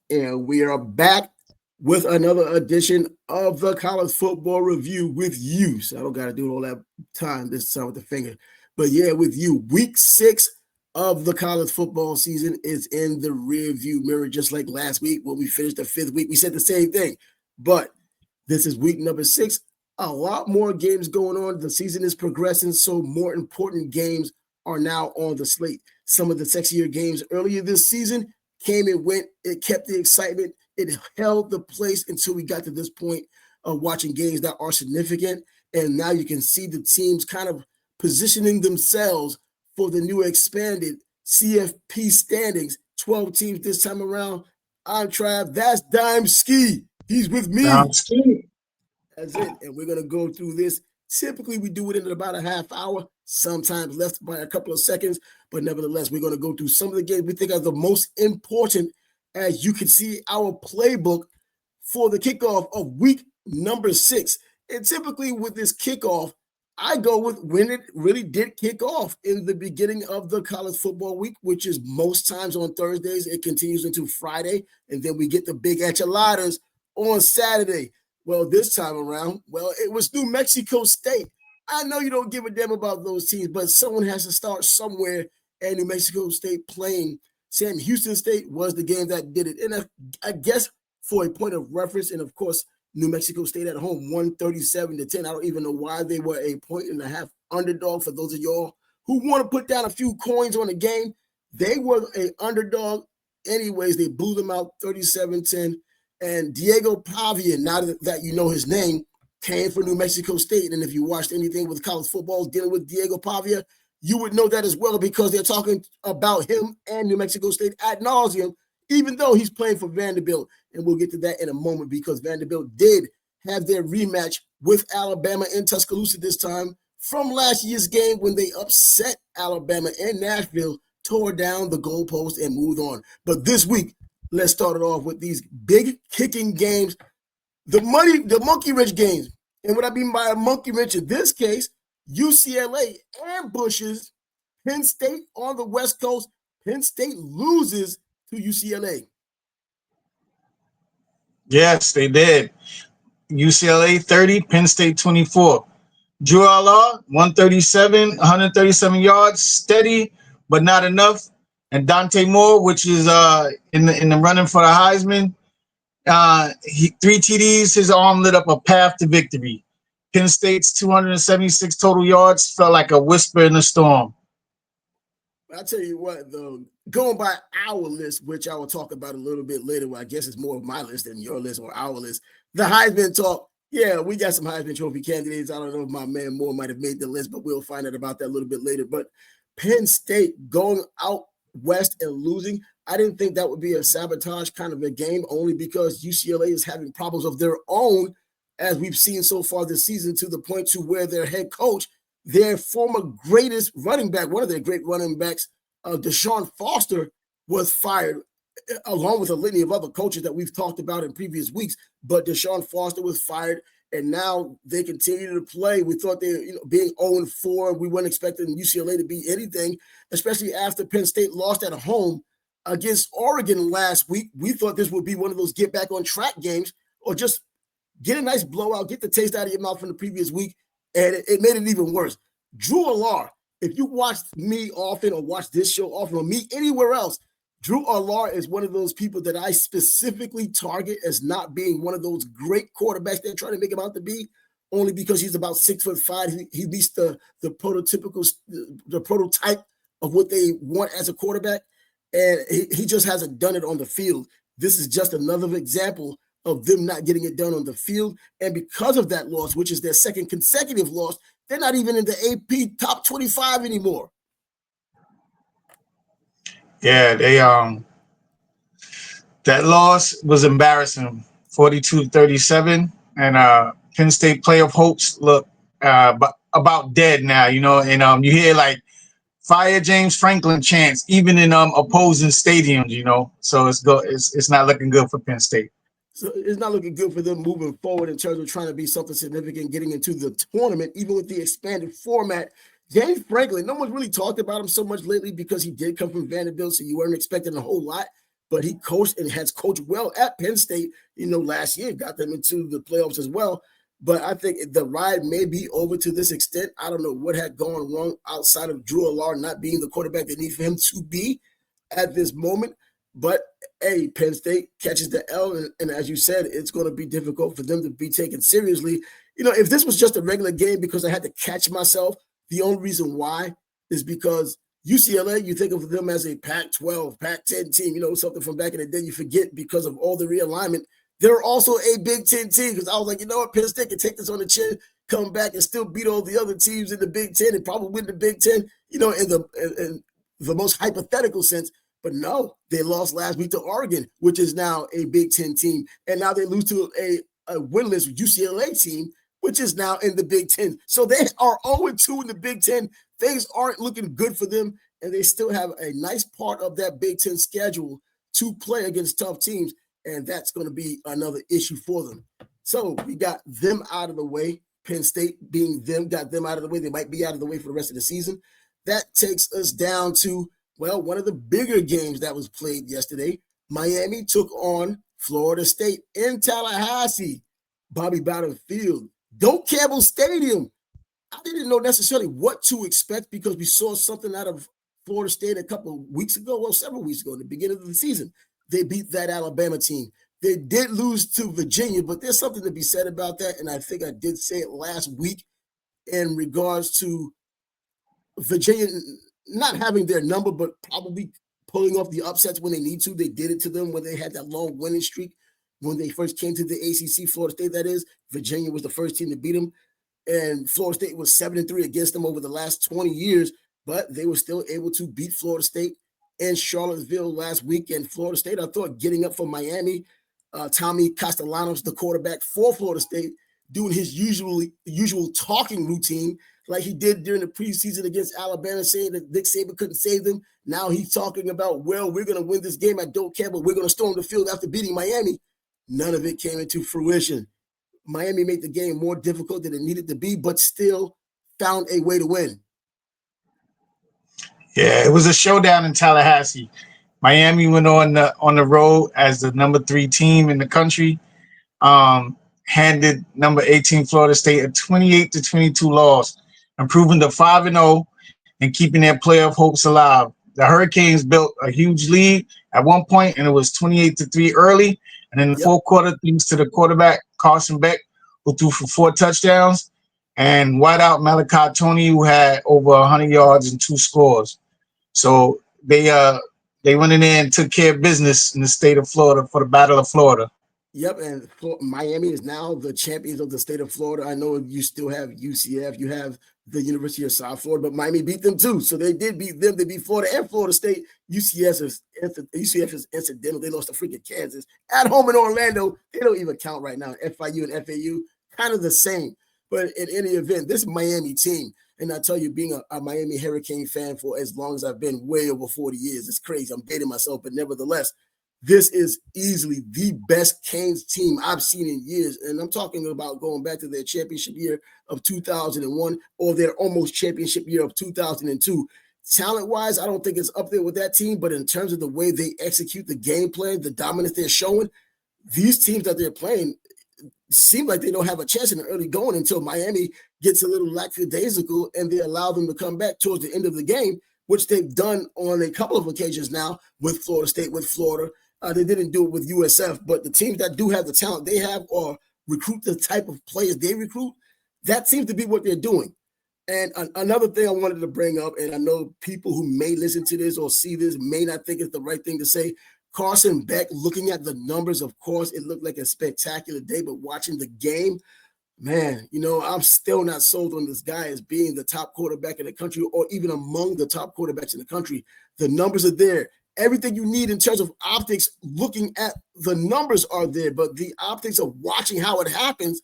And we are back with another edition of the College Football Review with you. So I don't got to do it all that time this time with the finger. But yeah, with you. Week 6 of the college football season is in the rear view mirror, just like last week when we finished the 5th week. We said the same thing. But this is week number 6. A lot more games going on. The season is progressing, so more important games are now on the slate. Some of the sexier games earlier this season came and went. It kept the excitement. It held the place until we got to this point of watching games that are significant. And now you can see the teams kind of positioning themselves for the new expanded CFP standings. 12 teams this time around. I'm Trav. That's Dime Ski. He's with me. Dime Ski. That's it. And we're going to go through this. Typically, we do it in about a half hour, sometimes left by a couple of seconds. But nevertheless, we're going to go through some of the games we think are the most important. As you can see, our playbook for the kickoff of week number 6. And typically with this kickoff, I go with when it really did kick off in the beginning of the college football week, which is most times on Thursdays. It continues into Friday, and then we get the big enchiladas on Saturday. Well, this time around, it was New Mexico State. I know you don't give a damn about those teams, but someone has to start somewhere, and New Mexico State playing Sam Houston State was the game that did it. And I guess for a point of reference, and of course, New Mexico State at home, 137-10. I don't even know why they were a 1.5 underdog. For those of y'all who want to put down a few coins on the game, they were an underdog. Anyways, they blew them out 37-10. And Diego Pavia, now that you know his name, came for New Mexico State. And if you watched anything with college football dealing with Diego Pavia, you would know that as well, because they're talking about him and New Mexico State ad nauseum, even though he's playing for Vanderbilt. And we'll get to that in a moment, because Vanderbilt did have their rematch with Alabama in Tuscaloosa this time from last year's game when they upset Alabama in Nashville, tore down the goalpost, and moved on. But this week, let's start it off with these big kicking games, the monkey wrench games. And what I mean by a monkey wrench in this case, UCLA ambushes Penn State on the West Coast. Penn State loses to UCLA. Yes, they did. UCLA 30, Penn State 24. Drew Allah, 137 yards, steady, but not enough. And Dante Moore, which is in the running for the Heisman, 3 TDs, his arm lit up a path to victory. Penn State's 276 total yards felt like a whisper in the storm. I'll tell you what, though, going by our list, which I will talk about a little bit later, well, I guess it's more of my list than your list or our list, the Heisman talk, yeah, we got some Heisman Trophy candidates. I don't know if my man Moore might have made the list, but we'll find out about that a little bit later. But Penn State going out west and losing, I didn't think that would be a sabotage kind of a game, only because UCLA is having problems of their own, as we've seen so far this season, to the point to where their head coach, their former greatest running back, one of their great running backs, Deshaun Foster, was fired, along with a litany of other coaches that we've talked about in previous weeks. But Deshaun Foster was fired, and now they continue to play. We thought they, being 0-4, we weren't expecting UCLA to be anything, especially after Penn State lost at home against Oregon last week. We thought this would be one of those get back on track games, or just get a nice blowout, get the taste out of your mouth from the previous week, and it made it even worse. Drew Allar, if you watched me often or watch this show often or me anywhere else, Drew Allar is one of those people that I specifically target as not being one of those great quarterbacks they're trying to make him out to be, only because he's about 6'5". He meets the prototype of what they want as a quarterback, and he just hasn't done it on the field. This is just another example of them not getting it done on the field. And because of that loss, which is their second consecutive loss, they're not even in the AP top 25 anymore. Yeah, they that loss was embarrassing, 42-37, and Penn State playoff hopes look about dead now, and you hear like fire James Franklin chants even in opposing stadiums, so it's not looking good for Penn State. So it's not looking good for them moving forward in terms of trying to be something significant, getting into the tournament, even with the expanded format. James Franklin, no one's really talked about him so much lately because he did come from Vanderbilt, so you weren't expecting a whole lot. but he coached and has coached well at Penn State, last year, got them into the playoffs as well. But I think the ride may be over to this extent. I don't know what had gone wrong outside of Drew Allard not being the quarterback they need for him to be at this moment. But, hey, Penn State catches the L, and as you said, it's going to be difficult for them to be taken seriously. If this was just a regular game because I had to catch myself, the only reason why is because UCLA, you think of them as a Pac-12, Pac-10 team, something from back in the day you forget because of all the realignment. They're also a Big Ten team because I was like, you know what, Penn State can take this on the chin, come back and still beat all the other teams in the Big Ten and probably win the Big Ten, in the most hypothetical sense. But no, they lost last week to Oregon, which is now a Big Ten team. And now they lose to a winless UCLA team, which is now in the Big Ten. So they are 0-2 in the Big Ten. Things aren't looking good for them, and they still have a nice part of that Big Ten schedule to play against tough teams, and that's going to be another issue for them. So we got them out of the way. Penn State being them, got them out of the way. They might be out of the way for the rest of the season. That takes us down to, one of the bigger games that was played yesterday. Miami took on Florida State in Tallahassee, Bobby Bowden Field, Doak Campbell Stadium. I didn't know necessarily what to expect because we saw something out of Florida State a couple of weeks ago, several weeks ago, in the beginning of the season. They beat that Alabama team. They did lose to Virginia, but there's something to be said about that, and I think I did say it last week in regards to Virginia not having their number, but probably pulling off the upsets when they need to. They did it to them when they had that long winning streak. When they first came to the ACC, Florida State, that is, Virginia was the first team to beat them. And Florida State was 7-3 against them over the last 20 years, but they were still able to beat Florida State in Charlottesville last week. And Florida State, I thought, getting up for Miami, Tommy Castellanos, the quarterback for Florida State, doing his usual talking routine like he did during the preseason against Alabama, saying that Nick Saban couldn't save them. Now he's talking about, we're going to win this game at Doak Campbell. We're going to storm the field after beating Miami. None of it came into fruition. Miami made the game more difficult than it needed to be, but still found a way to win. Yeah, it was a showdown in Tallahassee. Miami went on the road as the number 3 team in the country. Handed number 18 Florida State a 28-22 loss, improving to 5-0 and keeping their playoff hopes alive. The Hurricanes built a huge lead at one point, and it was 28-3 early. And in the fourth quarter, thanks to the quarterback, Carson Beck, who threw for 4 touchdowns, and wideout Malachi Tony, who had over 100 yards and 2 scores. So they went in there and took care of business in the state of Florida for the Battle of Florida. Yep, and Miami is now the champions of the state of Florida. I know you still have UCF, you have the University of South Florida, but Miami beat them too. So they did beat them. They beat Florida and Florida State. UCF is incidental. They lost to freaking Kansas at home in Orlando. They don't even count right now. FIU and FAU, kind of the same. But in any event, this Miami team, and I tell you, being a Miami Hurricane fan for as long as I've been, way over 40 years, it's crazy. I'm dating myself, but nevertheless, this is easily the best Canes team I've seen in years. And I'm talking about going back to their championship year of 2001 or their almost championship year of 2002. Talent-wise, I don't think it's up there with that team, but in terms of the way they execute the game plan, the dominance they're showing, these teams that they're playing seem like they don't have a chance in the early going until Miami gets a little lackadaisical and they allow them to come back towards the end of the game, which they've done on a couple of occasions now with Florida State, with Florida. They didn't do it with USF, but the teams that do have the talent they have or recruit the type of players they recruit, that seems to be what they're doing. And another thing I wanted to bring up, and I know people who may listen to this or see this may not think it's the right thing to say, Carson Beck, looking at the numbers, of course, it looked like a spectacular day, but watching the game, man, I'm still not sold on this guy as being the top quarterback in the country or even among the top quarterbacks in the country. The numbers are there. Everything you need in terms of optics, looking at the numbers are there, but the optics of watching how it happens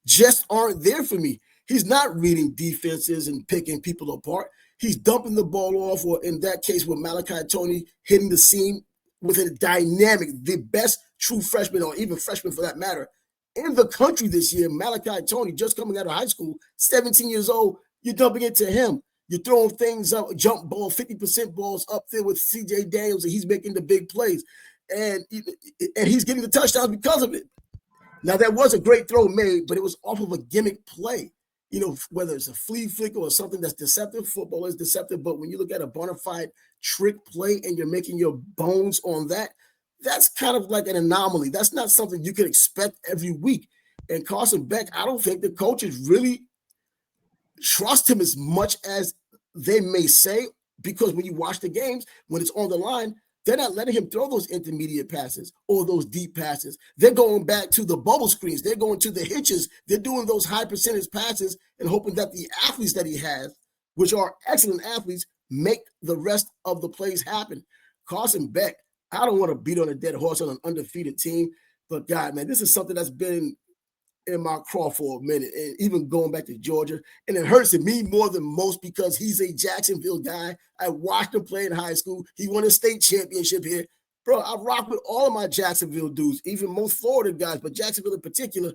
just aren't there for me. He's not reading defenses and picking people apart. He's dumping the ball off, or in that case with Malachi Tony hitting the seam with a dynamic, the best true freshman or even freshman for that matter in the country this year, Malachi Tony, just coming out of high school, 17 years old, you're dumping it to him. You're throwing things up, jump ball, 50% balls up there with C.J. Daniels, and he's making the big plays. and he's getting the touchdowns because of it. Now, that was a great throw made, but it was off of a gimmick play. You know, whether it's a flea flicker or something that's deceptive, football is deceptive. But when you look at a bona fide trick play and you're making your bones on that, that's kind of like an anomaly. That's not something you can expect every week. And Carson Beck, I don't think the coaches really trust him as much as they may say, because when you watch the games, when it's on the line, they're not letting him throw those intermediate passes or those deep passes. They're going back to the bubble screens. They're going to the hitches. They're doing those high percentage passes and hoping that the athletes that he has, which are excellent athletes, make the rest of the plays happen. Carson Beck, I don't want to beat on a dead horse on an undefeated team, but God, man, this is something that's been in my craw for a minute, and even going back to Georgia. And it hurts me more than most because he's a Jacksonville guy. I watched him play in high school. He won a state championship here. Bro, I rock with all of my Jacksonville dudes, even most Florida guys, but Jacksonville in particular,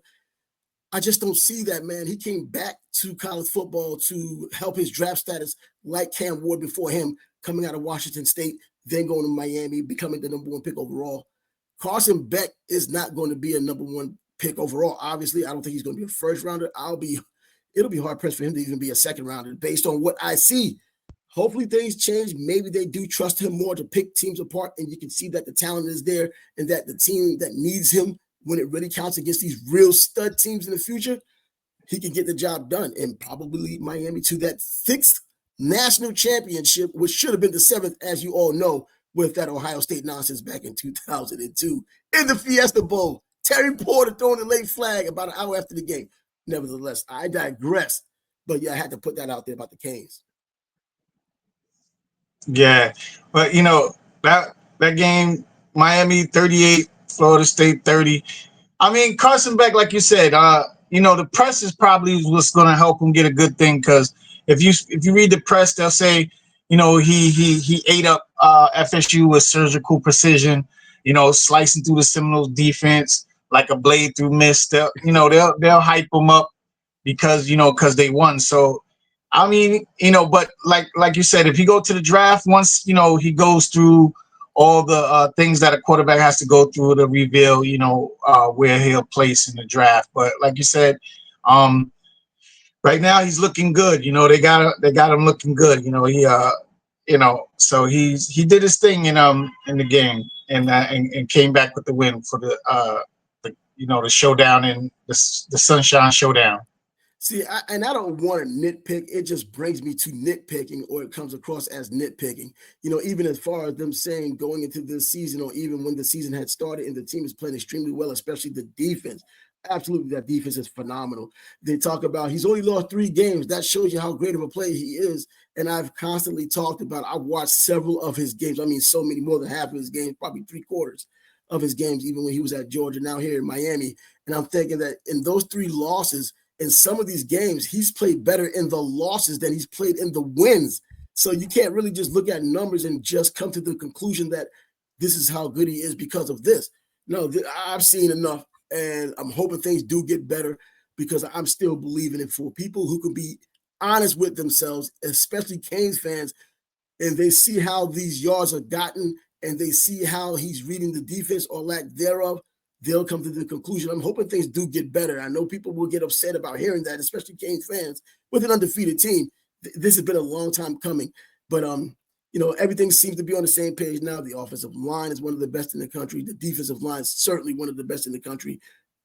I just don't see that, man. He came back to college football to help his draft status like Cam Ward before him, coming out of Washington State, then going to Miami, becoming the number one pick overall. Carson Beck is not going to be a number one pick overall. Obviously, I don't think he's going to be a first rounder. It'll be hard pressed for him to even be a second rounder based on what I see. Hopefully things change. Maybe they do trust him more to pick teams apart, and you can see that the talent is there and that the team that needs him when it really counts against these real stud teams in the future, he can get the job done and probably lead Miami to that 6th national championship, which should have been the 7th, as you all know, with that Ohio State nonsense back in 2002 in the Fiesta Bowl. Terry Porter throwing the late flag about an hour after the game. Nevertheless, I digress. But yeah, I had to put that out there about the Canes. Yeah, but you know that game, Miami 38, Florida State 30. I mean, Carson Beck, like you said, you know, the press is probably what's going to help him get a good thing, because if you read the press, they'll say, you know, he ate up FSU with surgical precision, you know, slicing through the Seminoles defense like a blade through mist. They'll hype him up because they won. So I mean, but like you said, if you go to the draft, once he goes through all the things that a quarterback has to go through to reveal, where he'll place in the draft. But like you said, right now he's looking good. They got him looking good. So he did his thing in the game and came back with the win for the showdown and the Sunshine Showdown. See, I don't want to nitpick. It just brings me to nitpicking, or it comes across as nitpicking. Even as far as them saying going into this season, or even when the season had started and the team is playing extremely well, especially the defense. Absolutely, that defense is phenomenal. They talk about he's only lost 3 games. That shows you how great of a player he is. And I've constantly talked about, I've watched several of his games. I mean, so many, more than half of his games, probably 3/4 of his games, even when he was at Georgia, now here in Miami. And I'm thinking that in those 3 losses, in some of these games, he's played better in the losses than he's played in the wins. So you can't really just look at numbers and just come to the conclusion that this is how good he is because of this. No, I've seen enough, and I'm hoping things do get better, because I'm still believing it for people who can be honest with themselves, especially Canes fans, and they see how these yards are gotten and they see how he's reading the defense or lack thereof. They'll come to the conclusion. I'm hoping things do get better. I know people will get upset about hearing that, especially Canes fans with an undefeated team. This has been a long time coming, but everything seems to be on the same page now. The offensive line is one of the best in the country. The defensive line is certainly one of the best in the country.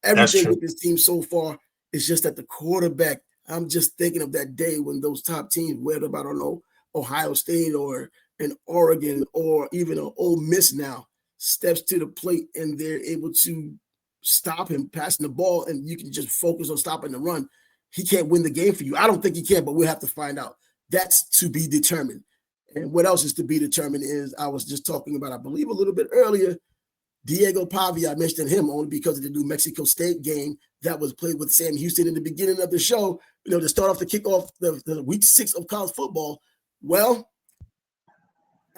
Everything with this team so far is just at the quarterback. I'm just thinking of that day when those top teams, whether about, I don't know, Ohio State or an Oregon or even an Ole Miss now, steps to the plate and they're able to stop him passing the ball, and you can just focus on stopping the run. He can't win the game for you. I don't think he can, but we'll have to find out. That's to be determined. And what else is to be determined is, I was just talking about, I believe a little bit earlier, Diego Pavia. I mentioned him only because of the New Mexico State game that was played with Sam Houston in the beginning of the show, to start off the kickoff the week 6 of college football. Well,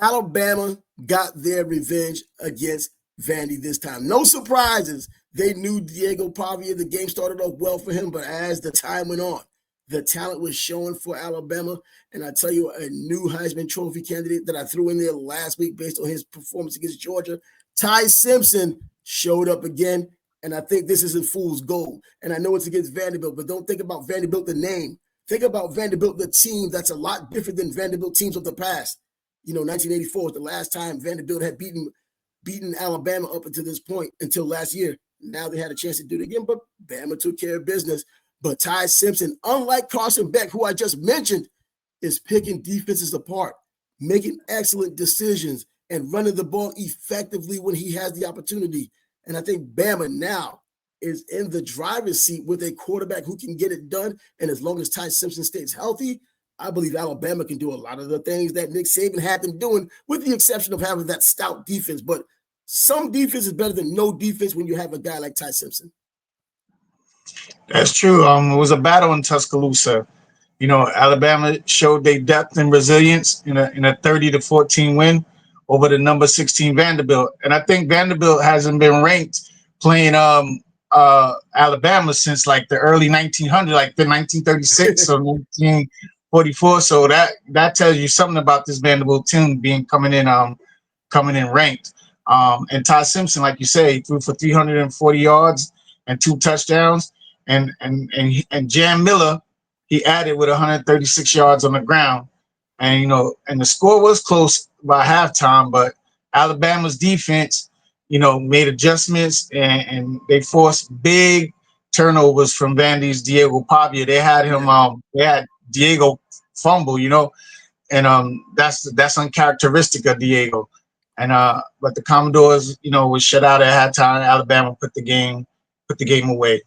Alabama got their revenge against Vandy this time. No surprises. They knew Diego Pavia. The game started off well for him, but as the time went on, the talent was showing for Alabama. And I tell you, a new Heisman Trophy candidate that I threw in there last week based on his performance against Georgia, Ty Simpson showed up again, and I think this isn't fool's gold. And I know it's against Vanderbilt, but don't think about Vanderbilt, the name. Think about Vanderbilt, the team that's a lot different than Vanderbilt teams of the past. 1984 was the last time Vanderbilt had beaten Alabama up until this point, until last year. Now they had a chance to do it again, but Bama took care of business. But Ty Simpson, unlike Carson Beck, who I just mentioned, is picking defenses apart, making excellent decisions, and running the ball effectively when he has the opportunity. And I think Bama now is in the driver's seat with a quarterback who can get it done. And as long as Ty Simpson stays healthy, I believe Alabama can do a lot of the things that Nick Saban had them doing, with the exception of having that stout defense. But some defense is better than no defense when you have a guy like Ty Simpson. That's true. It was a battle in Tuscaloosa. Alabama showed their depth and resilience in a 30-14 win over the number 16 Vanderbilt. And I think Vanderbilt hasn't been ranked playing Alabama since like the early 1900s, like the 1936 or 1944. So that tells you something about this Vanderbilt team coming in ranked. And Ty Simpson, like you say, he threw for 340 yards and 2 touchdowns. And Jan Miller, he added with 136 yards on the ground. And and the score was close by halftime, but Alabama's defense, made adjustments and they forced big turnovers from Vandy's Diego Pavia. They had him, they had Diego fumble, and that's uncharacteristic of Diego. And but the Commodores, was shut out at halftime. Alabama put the game away.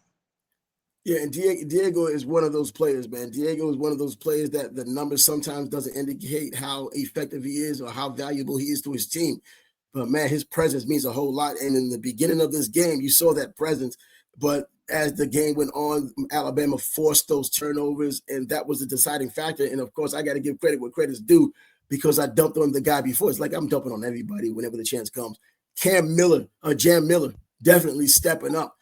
Yeah, and Diego is one of those players, man. Diego is one of those players that the numbers sometimes doesn't indicate how effective he is or how valuable he is to his team. But, man, his presence means a whole lot. And in the beginning of this game, you saw that presence. But as the game went on, Alabama forced those turnovers, and that was the deciding factor. And, of course, I got to give credit where credit's due, because I dumped on the guy before. It's like I'm dumping on everybody whenever the chance comes. Jan Miller, definitely stepping up.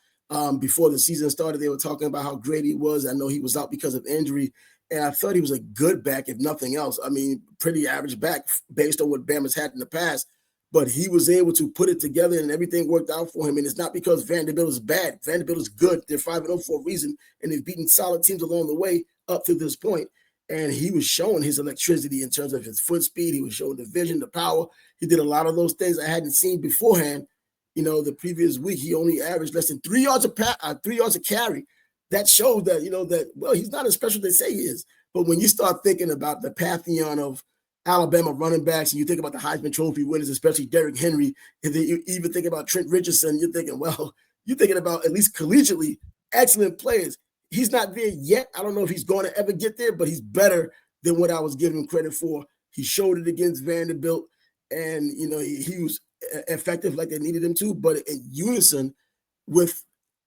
Before the season started, they were talking about how great he was. I know he was out because of injury, and I thought he was a good back, if nothing else. I mean, pretty average back based on what Bama's had in the past. But he was able to put it together, and everything worked out for him. And it's not because Vanderbilt is bad. Vanderbilt is good. They're 5-0 for a reason, and they've beaten solid teams along the way up to this point. And he was showing his electricity in terms of his foot speed. He was showing the vision, the power. He did a lot of those things I hadn't seen beforehand. The previous week, he only averaged less than 3 yards a carry. That shows that, well, he's not as special as they say he is. But when you start thinking about the pantheon of Alabama running backs, and you think about the Heisman Trophy winners, especially Derrick Henry, and then you even think about Trent Richardson, you're thinking about, at least collegiately, excellent players. He's not there yet. I don't know if he's going to ever get there, but he's better than what I was giving him credit for. He showed it against Vanderbilt, and, he was effective like they needed him to, but in unison with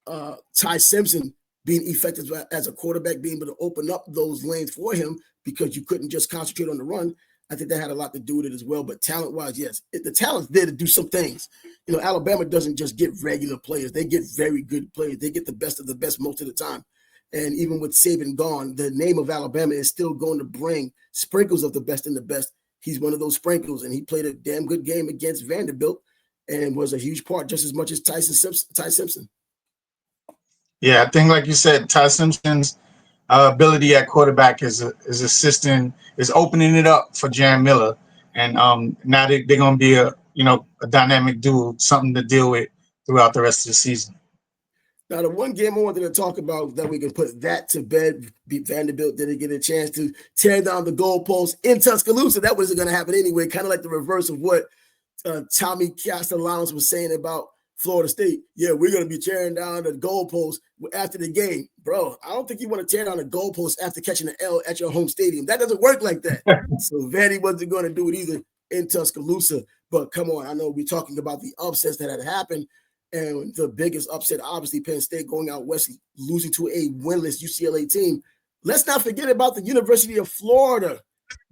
Ty Simpson being effective as a quarterback, being able to open up those lanes for him because you couldn't just concentrate on the run. I think that had a lot to do with it as well. But talent-wise, yes, the talent's there to do some things. Alabama doesn't just get regular players. They get very good players. They get the best of the best most of the time. And even with Saban gone, the name of Alabama is still going to bring sprinkles of the best and the best. He's one of those sprinkles, and he played a damn good game against Vanderbilt and was a huge part, just as much as Ty Simpson. Yeah, I think, like you said, Ty Simpson's ability at quarterback is opening it up for Jan Miller, and now they're going to be a dynamic duo, something to deal with throughout the rest of the season. Now, the one game I wanted to talk about that we can put that to bed, Vanderbilt didn't get a chance to tear down the goalposts in Tuscaloosa. That wasn't going to happen anyway, kind of like the reverse of what Tommy Castellanos was saying about Florida State. Yeah, we're going to be tearing down the goalposts after the game. Bro, I don't think you want to tear down the goalposts after catching an L at your home stadium. That doesn't work like that. So Vandy wasn't going to do it either in Tuscaloosa. But come on, I know we're talking about the upsets that had happened. And the biggest upset, obviously, Penn State going out west, losing to a winless UCLA team. Let's not forget about the University of Florida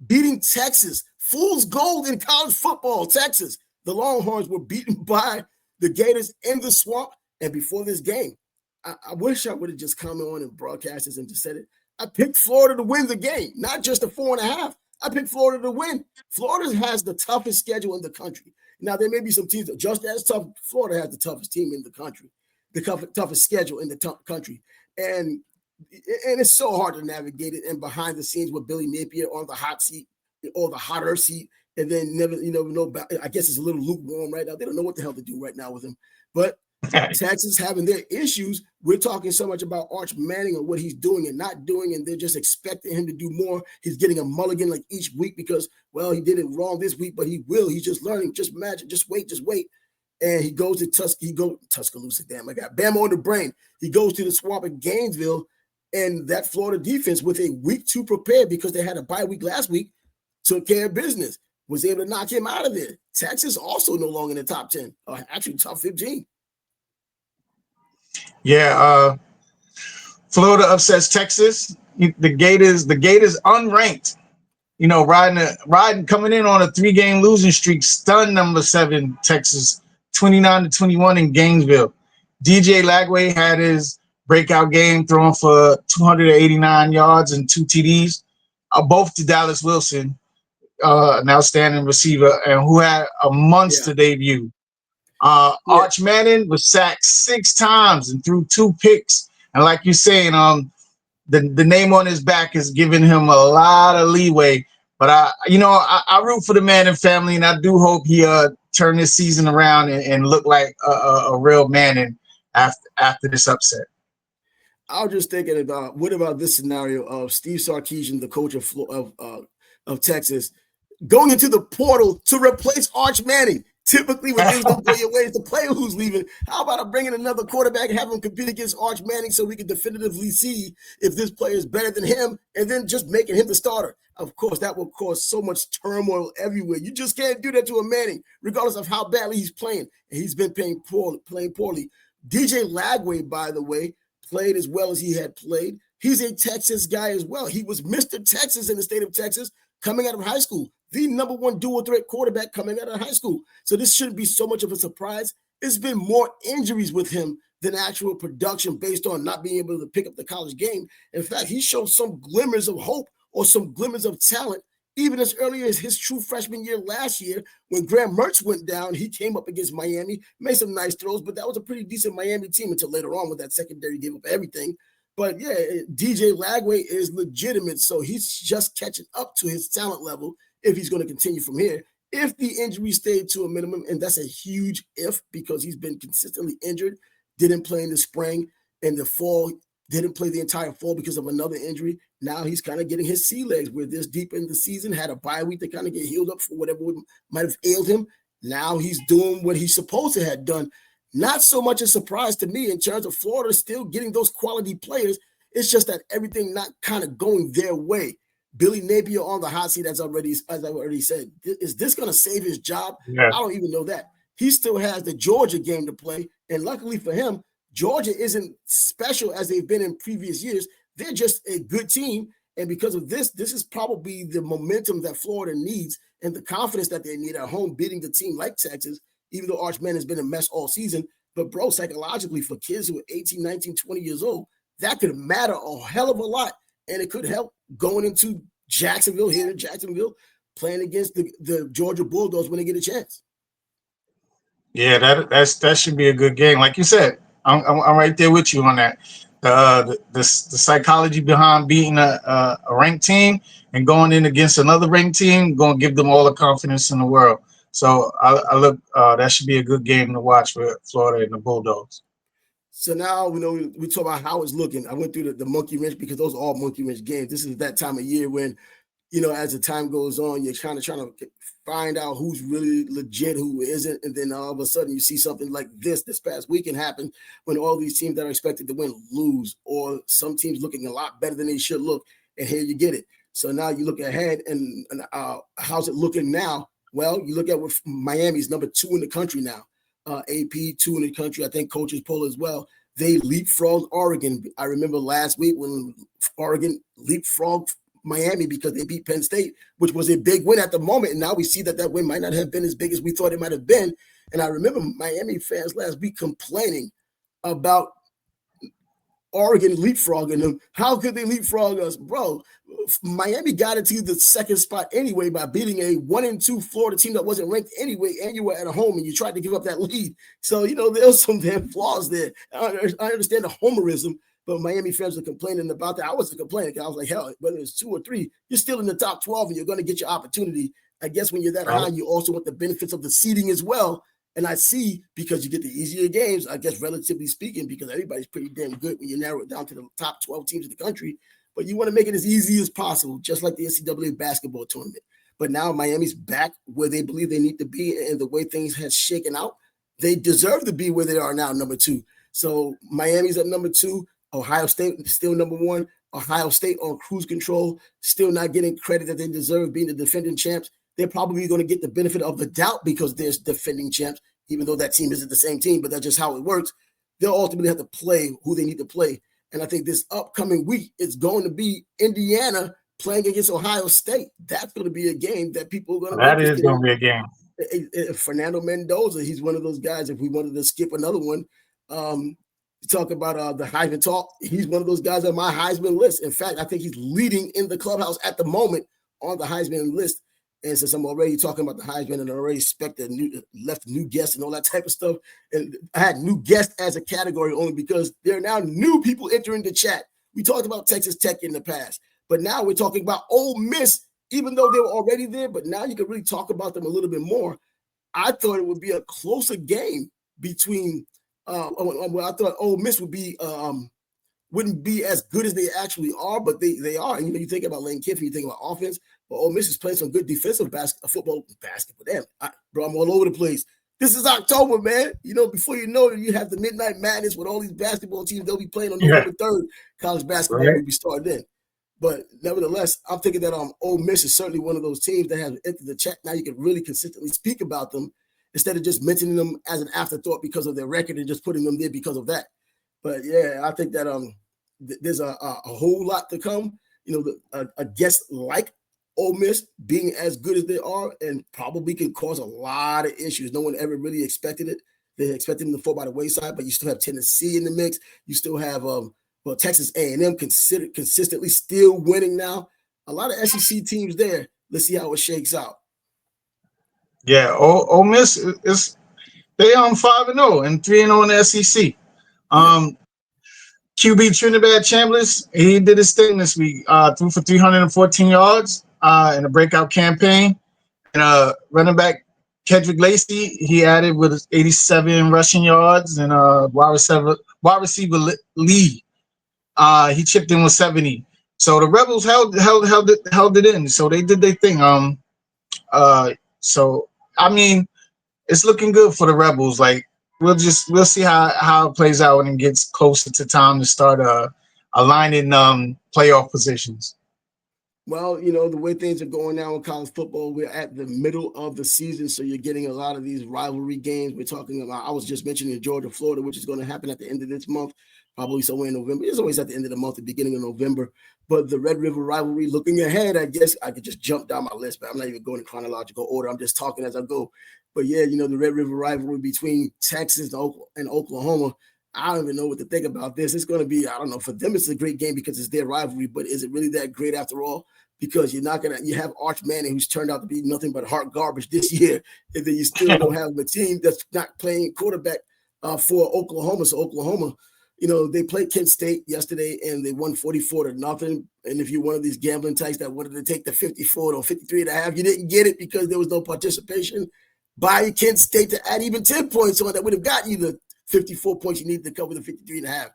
beating Texas. Fool's gold in college football, Texas. The Longhorns were beaten by the Gators in the swamp. And before this game, I wish I would have just come on and broadcast this and just said it. I picked Florida to win the game, not just a 4.5. I picked Florida to win. Florida has the toughest schedule in the country. Now, there may be some teams just as tough. Florida has the toughest team in the country, the toughest schedule in the country. And it's so hard to navigate it. And behind the scenes with Billy Napier on the hot seat or the hotter seat, and then never know. I guess it's a little lukewarm right now. They don't know what the hell to do right now with him. But Texas having their issues. We're talking so much about Arch Manning and what he's doing and not doing, and they're just expecting him to do more. He's getting a mulligan like each week because, well, he did it wrong this week, but he will. He's just learning. Just imagine. Just wait. And he goes to Tuscaloosa. Damn, I got Bama on the brain. He goes to the swamp in Gainesville, and that Florida defense with a week to prepare because they had a bye week last week took care of business. Was able to knock him out of there. Texas also no longer in the top 10, actually top 15. Yeah, Florida upsets Texas. The Gators unranked. Riding coming in on a 3-game losing streak, stunned number 7 Texas 29-21 in Gainesville. DJ Lagway had his breakout game, throwing for 289 yards and 2 TDs, both to Dallas Wilson, an outstanding receiver, and who had a monster debut. Arch Manning was sacked 6 times and threw 2 picks. And like you're saying, the name on his back is giving him a lot of leeway. But I root for the Manning family, and I do hope he turn this season around and look like a real Manning after this upset. I was just thinking about what about this scenario of Steve Sarkisian, the coach of Texas, going into the portal to replace Arch Manning. Typically, when things don't go your way, it's the player who's leaving. How about bringing another quarterback and have him compete against Arch Manning so we can definitively see if this player is better than him, and then just making him the starter? Of course, that will cause so much turmoil everywhere. You just can't do that to a Manning, regardless of how badly he's playing. And he's been playing poorly. DJ Lagway, by the way, played as well as he had played. He's a Texas guy as well. He was Mr. Texas in the state of Texas coming out of high school, the number 1 dual threat quarterback coming out of high school. So this shouldn't be so much of a surprise. It's been more injuries with him than actual production based on not being able to pick up the college game. In fact, he showed some glimmers of hope or some glimmers of talent even as early as his true freshman year last year. When Graham Mertz went down, he came up against Miami, made some nice throws, but that was a pretty decent Miami team until later on when that secondary gave up everything. But yeah, DJ Lagway is legitimate, so he's just catching up to his talent level if he's going to continue from here. If the injury stayed to a minimum, and that's a huge if because he's been consistently injured, didn't play in the spring and the fall, didn't play the entire fall because of another injury. Now he's kind of getting his sea legs. We're this deep in the season, had a bye week to kind of get healed up for whatever might have ailed him. Now he's doing what he's supposed to have done. Not so much a surprise to me in terms of Florida still getting those quality players. It's just that everything not kind of going their way. Billy Napier on the hot seat, as I already said. Is this going to save his job? Yeah. I don't even know that. He still has the Georgia game to play, and luckily for him, Georgia isn't special as they've been in previous years. They're just a good team, and because of this is probably the momentum that Florida needs and the confidence that they need at home beating the team like Texas, even though Arch Manning has been a mess all season. But, bro, psychologically for kids who are 18, 19, 20 years old, that could matter a hell of a lot, and it could help going into Jacksonville, here in Jacksonville, playing against the Georgia Bulldogs when they get a chance. Yeah, that should be a good game. Like you said, I'm right there with you on that. The psychology behind beating a ranked team and going in against another ranked team going to give them all the confidence in the world. So I look that should be a good game to watch for Florida and the Bulldogs. So now we talk about how it's looking. I went through the monkey wrench because those are all monkey wrench games. This is that time of year when, as the time goes on, you're kind of trying to find out who's really legit, who isn't, and then all of a sudden you see something like this past weekend happen when all these teams that are expected to win lose, or some teams looking a lot better than they should look, and here you get it. So now you look ahead, and how's it looking now? Well, you look at what Miami's number 2 in the country now. AP 2 in the country, I think coaches poll as well. They leapfrogged Oregon. I remember last week when Oregon leapfrogged Miami because they beat Penn State, which was a big win at the moment. And now we see that win might not have been as big as we thought it might have been. And I remember Miami fans last week complaining about Oregon leapfrogging them. How could they leapfrog us, bro? Miami got into the second spot anyway by beating a 1-2 Florida team that wasn't ranked anyway, and you were at home and you tried to give up that lead. So, there was some damn flaws there. I understand the homerism, but Miami fans were complaining about that. I wasn't complaining because I was like, hell, whether it's 2 or 3, you're still in the top 12 and you're going to get your opportunity. I guess when you're that high, you also want the benefits of the seeding as well. And I see, because you get the easier games, I guess, relatively speaking, because everybody's pretty damn good when you narrow it down to the top 12 teams in the country. But you want to make it as easy as possible, just like the NCAA basketball tournament. But now Miami's back where they believe they need to be, and the way things have shaken out, they deserve to be where they are now, number 2. So Miami's at number 2. Ohio State still number 1. Ohio State on cruise control, still not getting credit that they deserve, being the defending champs. They're probably going to get the benefit of the doubt because they're defending champs, even though that team isn't the same team, but that's just how it works. They'll ultimately have to play who they need to play. And I think this upcoming week, it's going to be Indiana playing against Ohio State. That's going to be a game that people are going to be interested in. That is going to be a game. Fernando Mendoza, he's one of those guys, if we wanted to skip another one, talk about the Heisman talk, he's one of those guys on my Heisman list. In fact, I think he's leading in the clubhouse at the moment on the Heisman list. And since I'm already talking about the Heisman and I already expected left new guests and all that type of stuff, and I had new guests as a category only because there are now new people entering the chat. We talked about Texas Tech in the past, but now we're talking about Ole Miss, even though they were already there, but now you can really talk about them a little bit more. I thought it would be a closer game between I thought Ole Miss wouldn't be as good as they actually are, but they are. And, you think about Lane Kiffin, you think about offense, but Ole Miss is playing some good defensive basketball. Damn, bro, I'm all over the place. This is October, man. Before you know it, you have the Midnight Madness with all these basketball teams. They'll be playing on November 3rd. College basketball will be starting then. But nevertheless, I'm thinking that Ole Miss is certainly one of those teams that have entered the chat. Now you can really consistently speak about them instead of just mentioning them as an afterthought because of their record and just putting them there because of that. But yeah, I think that there's a whole lot to come. A guest like Ole Miss being as good as they are and probably can cause a lot of issues. No one ever really expected it. They expected them to fall by the wayside, but you still have Tennessee in the mix. You still have Texas A&M consistently still winning now. A lot of SEC teams there. Let's see how it shakes out. Yeah, Ole Miss is they 5-0 and 3-0 in the SEC. QB Trinidad Chambliss, he did his thing this week. Threw for 314 yards in a breakout campaign. And running back Kedrick Lacey, he added with 87 rushing yards and wide receiver Lee. He chipped in with 70. So the Rebels held it in. So they did their thing. So I mean, it's looking good for the Rebels. Like we'll see how it plays out when it gets closer to time to start aligning playoff positions. Well, the way things are going now in college football, we're at the middle of the season, so you're getting a lot of these rivalry games. We're talking about, I was just mentioning Georgia, Florida, which is going to happen at the end of this month, probably somewhere in November. It's always at the end of the month, the beginning of November. But the Red River rivalry, looking ahead, I guess I could just jump down my list, but I'm not even going in chronological order. I'm just talking as I go. But yeah, the Red River rivalry between Texas and Oklahoma, I don't even know what to think about this. It's going to be, I don't know, for them it's a great game because it's their rivalry, but is it really that great after all? Because you have Arch Manning, who's turned out to be nothing but hard garbage this year, and then you still don't have a team that's not playing quarterback for Oklahoma. So Oklahoma, they played Kent State yesterday and they won 44-0. And if you're one of these gambling types that wanted to take the 54 or 53.5, you didn't get it because there was no participation by Kent State to add even 10 points on that would have gotten you the 54 points you needed to cover the 53.5.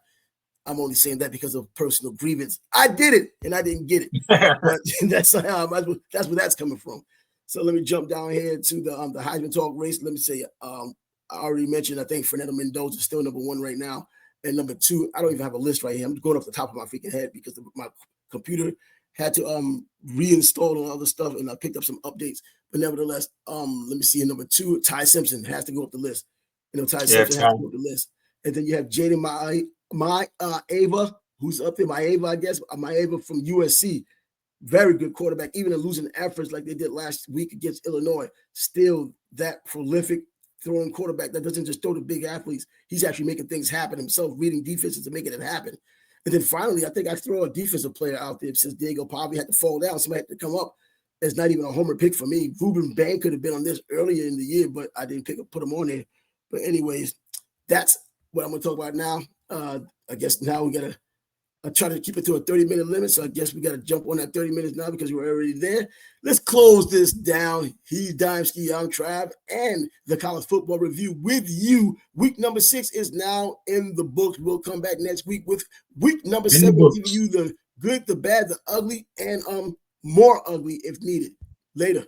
I'm only saying that because of personal grievance. I did it and I didn't get it. But that's where that's coming from. So let me jump down here to the Heisman talk race. Let me say, I already mentioned, I think Fernando Mendoza is still number 1 right now. And number 2, I don't even have a list right here. I'm going off the top of my freaking head because my computer had to reinstall and other stuff, and I picked up some updates. But nevertheless, let me see. Number 2, Ty Simpson has to go up the list. Ty Simpson has to go up the list. And then you have Jaden Ava, who's up there. Ava, I guess. Ava from USC. Very good quarterback, even in losing efforts like they did last week against Illinois. Still that prolific throwing quarterback that doesn't just throw to big athletes. He's actually making things happen himself, reading defenses and making it happen. And then finally, I think I throw a defensive player out there since Diego probably had to fall down. Somebody had to come up. It's not even a homer pick for me. Ruben Bank could have been on this earlier in the year, but I didn't put him on there. But anyways, that's what I'm going to talk about now. I guess now we got to try to keep it to a 30-minute limit. So I guess we got to jump on that 30 minutes now because we're already there. Let's close this down. He's Dimesky, I'm Trav, and the College Football Review with you. Week number 6 is now in the books. We'll come back next week with week number 7, giving you the good, the bad, the ugly, and more ugly if needed. Later.